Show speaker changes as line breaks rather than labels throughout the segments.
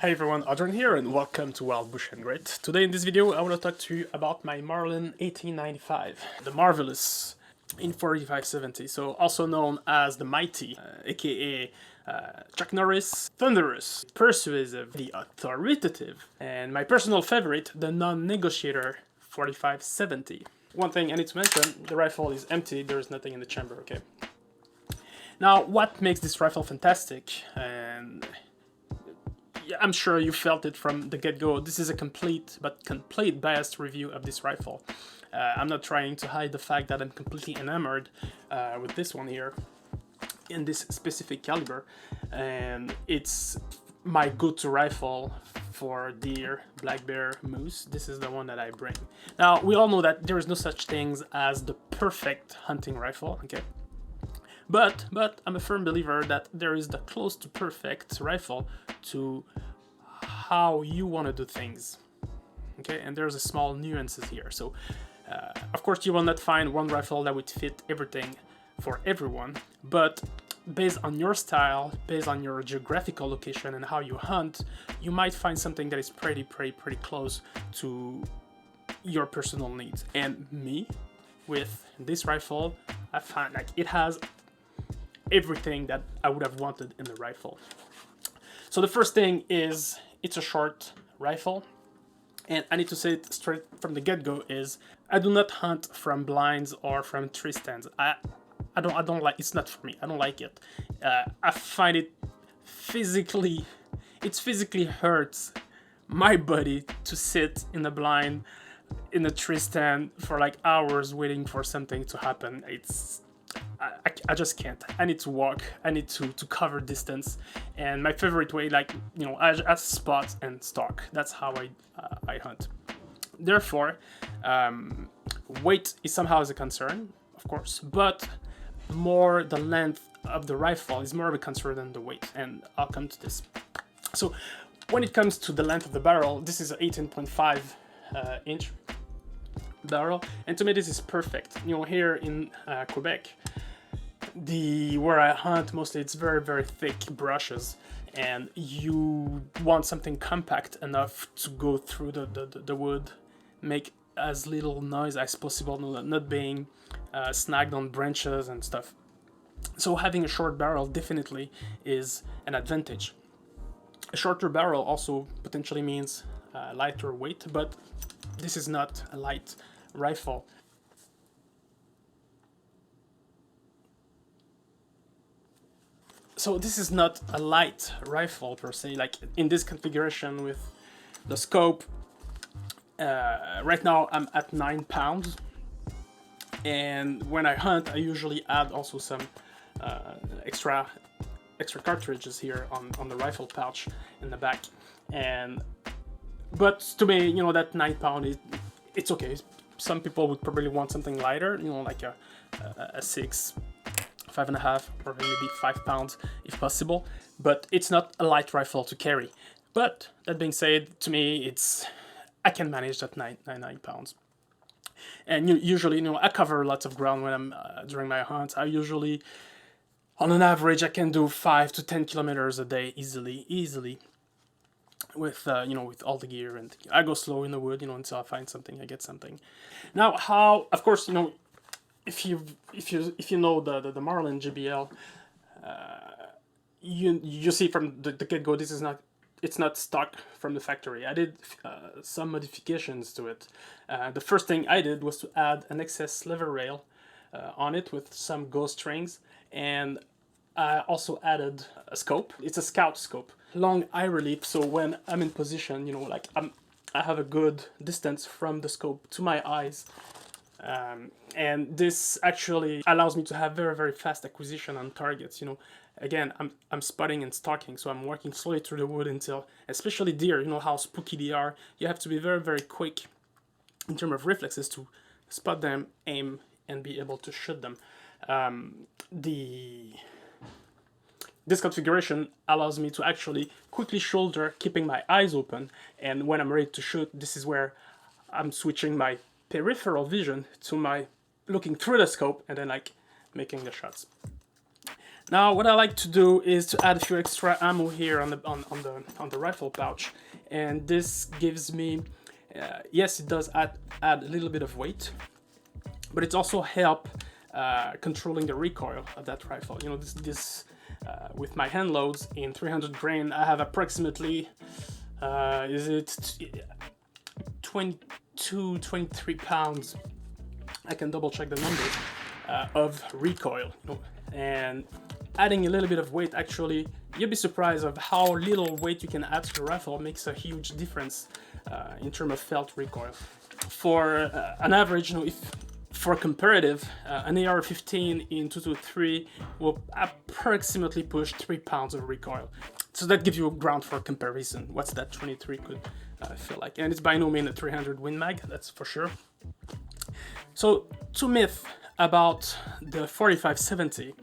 Hey everyone, Adrian here and welcome to Wild Bush and Grit. Today in this video I want to talk to you about my Marlin 1895, the Marvelous in 4570, so also known as the Mighty, aka Chuck Norris, Thunderous, Persuasive, the Authoritative, and my personal favorite, the Non-Negotiator 4570. One thing I need to mention, the rifle is empty, there is nothing in the chamber, okay? Now, what makes this rifle fantastic, and I'm sure you felt it from the get-go, this is a complete biased review of this rifle. I'm not trying to hide the fact that I'm completely enamored with this one here, in this specific caliber, and it's my go-to rifle for deer, black bear, moose. This is the one that I bring. Now, we all know that there is no such things as the perfect hunting rifle, okay? But I'm a firm believer that there is the close to perfect rifle to how you want to do things. Okay, and there's a small nuances here. So, of course, you will not find one rifle that would fit everything for everyone, but based on your style, based on your geographical location and how you hunt, you might find something that is pretty close to your personal needs. And me, with this rifle, I find like it has everything that I would have wanted in the rifle. So the first thing is it's a short rifle, and I need to say it straight from the get-go is I do not hunt from blinds or from tree stands. I don't like, it's not for me. I don't like it. I find it physically hurts my body to sit in a blind in a tree stand for like hours waiting for something to happen. I just can't. I need to walk. I need to cover distance. And my favorite way, like, you know, I spot and stalk. That's how I hunt. Therefore, weight is somehow a concern, of course, but more the length of the rifle is more of a concern than the weight. And I'll come to this. So when it comes to the length of the barrel, this is an 18.5 inch barrel, and to me this is perfect. You know, here in Quebec, where I hunt mostly, it's very thick brushes, and you want something compact enough to go through the wood, make as little noise as possible, not being snagged on branches and stuff. So having a short barrel definitely is an advantage. A shorter barrel also potentially means lighter weight, but this is not a light rifle. So this is not a light rifle per se, like in this configuration with the scope. Right now I'm at 9 pounds, and when I hunt I usually add also some extra cartridges here on the rifle pouch in the back. But to me, you know, that 9 pound it's okay. Some people would probably want something lighter, you know, like a 6, 5.5, or maybe 5 pounds if possible. But it's not a light rifle to carry. But that being said, to me, I can manage that 9 pounds. And usually, you know, I cover lots of ground when I'm during my hunts. I usually, on an average, I can do 5 to 10 kilometers a day easily. With you know, with all the gear, and I go slow in the wood, you know, until I find something, I get something. Now, how, of course, you know, if you know the Marlin GBL, you see from the get-go, it's not stock from the factory. I did some modifications to it. The first thing I did was to add an excess lever rail on it with some ghost strings, and I also added a scope. It's a scout scope, long eye relief, so when I'm in position, you know, like I have a good distance from the scope to my eyes, and this actually allows me to have very fast acquisition on targets. You know, again, I'm spotting and stalking, so I'm working slowly through the wood until, especially deer, you know how spooky they are. You have to be very quick in terms of reflexes to spot them, aim, and be able to shoot them. This configuration allows me to actually quickly shoulder, keeping my eyes open, and when I'm ready to shoot, this is where I'm switching my peripheral vision to my looking through the scope and then like making the shots. Now, what I like to do is to add a few extra ammo here on the rifle pouch, and this gives me, yes, it does add a little bit of weight, but it also help controlling the recoil of that rifle. You know, this with my hand loads in 300 grain, I have approximately, is it 22, 23 pounds? I can double check the numbers of recoil. You know, and adding a little bit of weight, actually, you'd be surprised of how little weight you can add to the rifle. Makes a huge difference in terms of felt recoil. For an average, you know, if for comparative, an AR-15 in 223 will approximately push 3 pounds of recoil. So that gives you a ground for comparison. What's that 23 could feel like? And it's by no means a 300 Win Mag, that's for sure. So, two myths about the 4570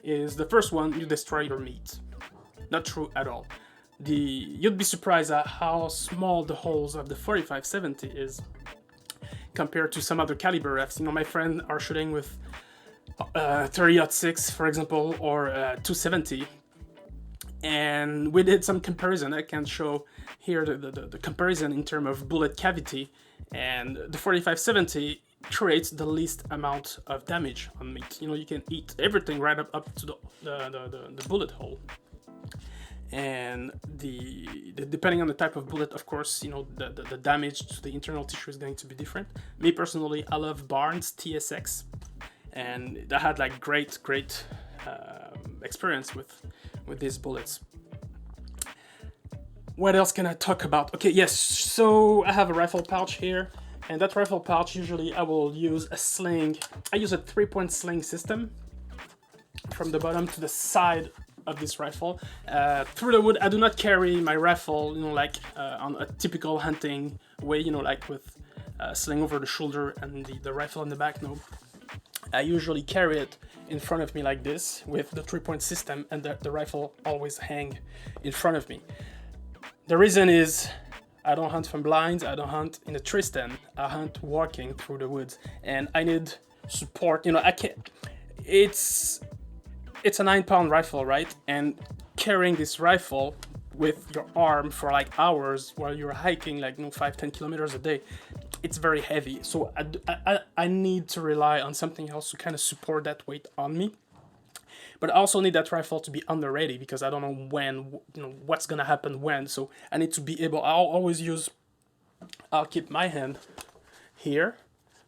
is the first one, you destroy your meat. Not true at all. You'd be surprised at how small the holes of the 4570 is compared to some other caliber rifles. You know, my friends are shooting with 30-06, for example, or 270, and we did some comparison. I can show here the comparison in terms of bullet cavity, and the 4570 creates the least amount of damage on meat. You know, you can eat everything right up to the bullet hole. And depending on the type of bullet, of course, you know, the damage to the internal tissue is going to be different. Me personally, I love Barnes TSX, and I had like great experience with these bullets. What else can I talk about? Okay, yes, so I have a rifle pouch here, and that rifle pouch, usually I will use a sling. I use a 3-point sling system from the bottom to the side of this rifle. Through the wood, I do not carry my rifle, you know, like on a typical hunting way, you know, like with sling over the shoulder and the rifle on the back. No, I usually carry it in front of me like this with the 3-point system, and the rifle always hang in front of me. The reason is I don't hunt from blinds, I don't hunt in a tree stand, I hunt walking through the woods, and I need support. You know, I can't, it's a 9-pound rifle, right? And carrying this rifle with your arm for like hours while you're hiking, like, you know, 5-10 kilometers a day, it's very heavy. So I need to rely on something else to kind of support that weight on me. But I also need that rifle to be on the ready, because I don't know when, you know, what's gonna happen when. So I need to be able, I'll keep my hand here.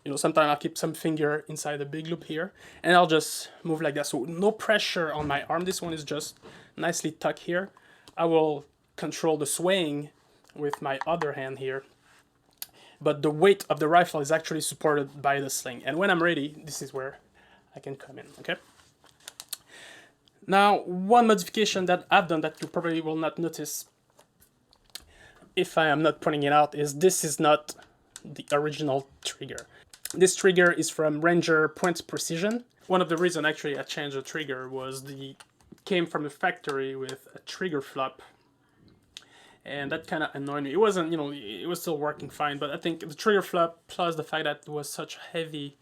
You know, sometimes I'll keep some finger inside the big loop here, and I'll just move like that. So no pressure on my arm. This one is just nicely tucked here. I will control the swaying with my other hand here, but the weight of the rifle is actually supported by the sling. And when I'm ready, this is where I can come in, okay? Now, one modification that I've done that you probably will not notice if I am not pointing it out is this is not the original trigger. This trigger is from Ranger Point Precision. One of the reasons actually I changed the trigger was came from the factory with a trigger flop, and that kind of annoyed me. It wasn't, you know, it was still working fine, but I think the trigger flop plus the fact that it was such heavy,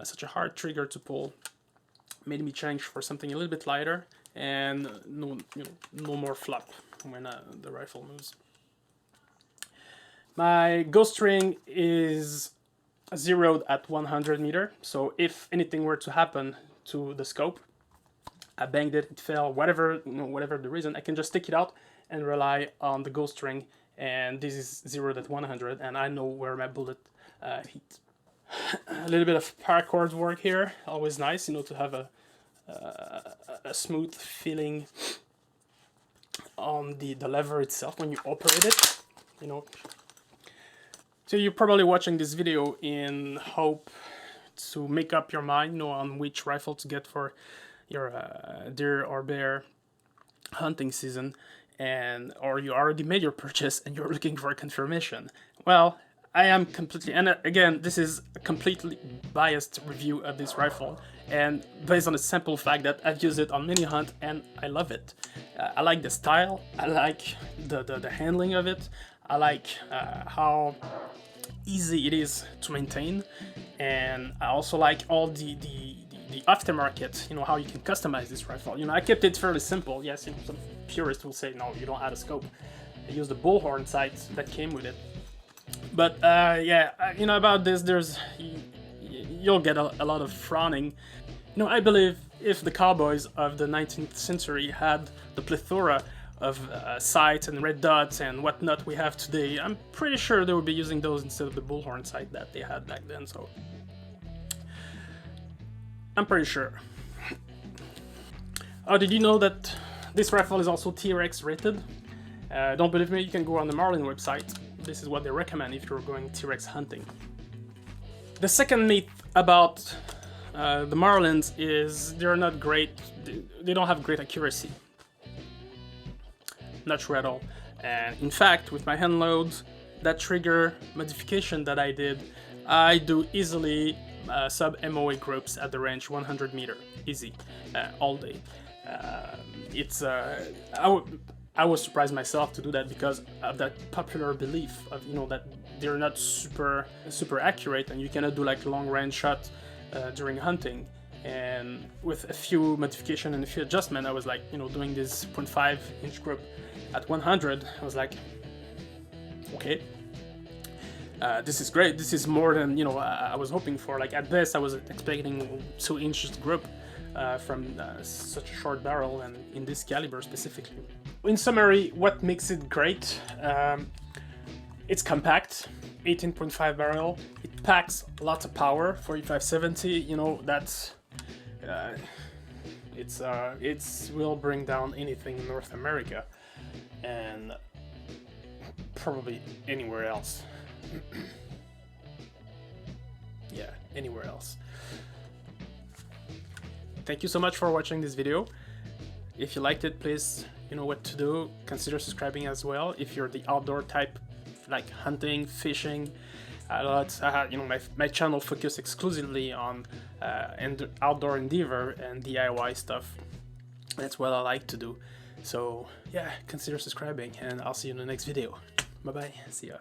such a hard trigger to pull, made me change for something a little bit lighter and no more flop when the rifle moves. My ghost ring is zeroed at 100 meter, so if anything were to happen to the scope, I banged it, it fell, whatever, you know, whatever the reason, I can just take it out and rely on the ghost ring, and this is zeroed at 100, and I know where my bullet hit. A little bit of paracord work here, always nice, you know, to have a smooth feeling on the lever itself when you operate it, you know. So you're probably watching this video in hope to make up your mind, you know, on which rifle to get for your deer or bear hunting season, or you already made your purchase and you're looking for a confirmation. Well, I am completely, and again, this is a completely biased review of this rifle, and based on the simple fact that I've used it on many hunts and I love it. I like the style, I like the handling of it, I like how easy it is to maintain, and I also like all the the aftermarket, you know, how you can customize this rifle. You know, I kept it fairly simple. Yes, you know, some purists will say, no, you don't add a scope. I use the bullhorn sights that came with it. But yeah, you know, about this, you'll get a lot of frowning. You know, I believe if the cowboys of the 19th century had the plethora of sights and red dots and whatnot we have today, I'm pretty sure they would be using those instead of the bullhorn sight that they had back then, so I'm pretty sure. Oh, did you know that this rifle is also T-Rex rated? Don't believe me? You can go on the Marlin website. This is what they recommend if you're going T-Rex hunting. The second myth about the Marlins is they're not great, they don't have great accuracy. Not true at all. And in fact, with my hand loads, that trigger modification that I did, I do easily sub-MOA groups at the range 100 meter, easy, all day. I was surprised myself to do that because of that popular belief of, you know, that they're not super accurate and you cannot do like long range shot during hunting. And with a few modification and a few adjustment, I was like, you know, doing this 0.5 inch group at 100. I was like, okay, this is great. This is more than, you know, I was hoping for. Like at best, I was expecting 2 inches group from such a short barrel and in this caliber specifically. In summary, what makes it great? It's compact, 18.5 barrel. It packs lots of power, 4570. You know, that's it will bring down anything in North America and probably anywhere else. Yeah, anywhere else. Thank you so much for watching this video. If you liked it, please, you know what to do. Consider subscribing as well if you're the outdoor type, like hunting, fishing. You know, my channel focus exclusively on outdoor endeavor and DIY stuff. That's what I like to do. So yeah, consider subscribing, and I'll see you in the next video. Bye bye. See ya.